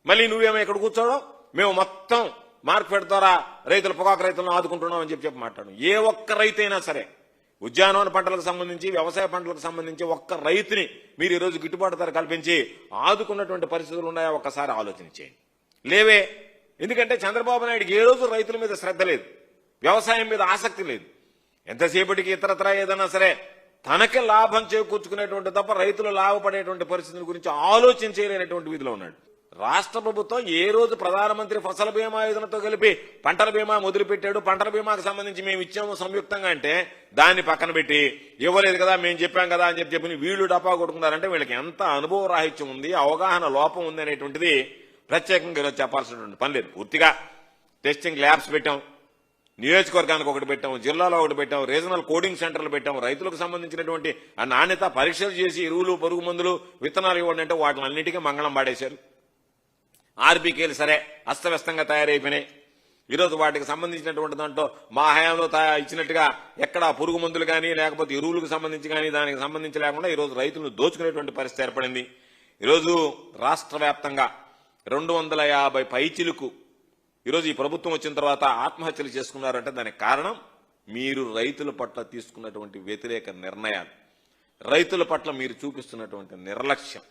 మళ్ళీ నువ్వేమో ఇక్కడ కూర్చోవడం, మేము మొత్తం మార్కెట్ ద్వారా పొగాకు రైతులను ఆదుకుంటున్నాం అని చెప్పి మాట్లాడు. ఏ ఒక్క రైతైనా సరే ఉద్యానవన పంటలకు సంబంధించి, వ్యవసాయ పంటలకు సంబంధించి ఒక్క రైతుని మీరు ఈరోజు గిట్టుబాటు ధర కల్పించి ఆదుకున్నటువంటి పరిస్థితులు ఉన్నాయా ఒక్కసారి ఆలోచన చేయండి. లేవే. ఎందుకంటే చంద్రబాబు నాయుడుకి ఏ రోజు రైతుల మీద శ్రద్ధ లేదు, వ్యవసాయం మీద ఆసక్తి లేదు. ఎంతసేపటికి ఇతరత్రా ఏదైనా సరే తనకి లాభం చేకూర్చుకునేటువంటి తప్ప రైతులు లాభపడేటువంటి పరిస్థితుల గురించి ఆలోచన చేయలేనటువంటి విధిలో ఉన్నాడు. రాష్ట్ర ప్రభుత్వం ఏ రోజు ప్రధానమంత్రి ఫసల్ బీమా యోజనతో కలిపి పంటల బీమా మొదలుపెట్టాడు, పంటల బీమాకు సంబంధించి మేము ఇచ్చాము సంయుక్తంగా అంటే దాన్ని పక్కన పెట్టి ఇవ్వలేదు కదా మేము చెప్పాం కదా అని చెప్పి వీళ్ళు డబ్బా కొట్టుకున్నారంటే వీళ్ళకి ఎంత అనుభవ రాహిత్యం ఉంది, అవగాహన లోపం ఉంది అనేటువంటిది ప్రత్యేకంగా ఈరోజు చెప్పాల్సినటువంటి పని లేదు. పూర్తిగా టెస్టింగ్ ల్యాబ్స్ పెట్టాం, నియోజకవర్గానికి ఒకటి పెట్టాం, జిల్లాలో ఒకటి పెట్టాం, రీజనల్ కోడింగ్ సెంటర్లు పెట్టాం, రైతులకు సంబంధించినటువంటి ఆ నాణ్యత పరీక్షలు చేసి ఎరువులు, పరుగు మందులు, విత్తనాలు ఇవ్వండి అంటే వాటిని అన్నిటికీ మంగళం పాడేశారు. ఆర్బీకేలు సరే అస్తవ్యస్తంగా తయారైపోయినాయి. ఈరోజు వాటికి సంబంధించినటువంటి దాంట్లో మా హయాంలో ఇచ్చినట్టుగా ఎక్కడ పురుగు మందులు కానీ లేకపోతే ఎరువులకు సంబంధించి కానీ దానికి సంబంధించి లేకుండా ఈరోజు రైతులను దోచుకునేటువంటి పరిస్థితి ఏర్పడింది. ఈరోజు రాష్ట్ర వ్యాప్తంగా 250 పైచిలకు ఈరోజు ఈ ప్రభుత్వం వచ్చిన తర్వాత ఆత్మహత్యలు చేసుకున్నారంటే దానికి కారణం మీరు రైతుల పట్ల తీసుకున్నటువంటి వ్యతిరేక నిర్ణయాలు, రైతుల పట్ల మీరు చూపిస్తున్నటువంటి నిర్లక్ష్యం.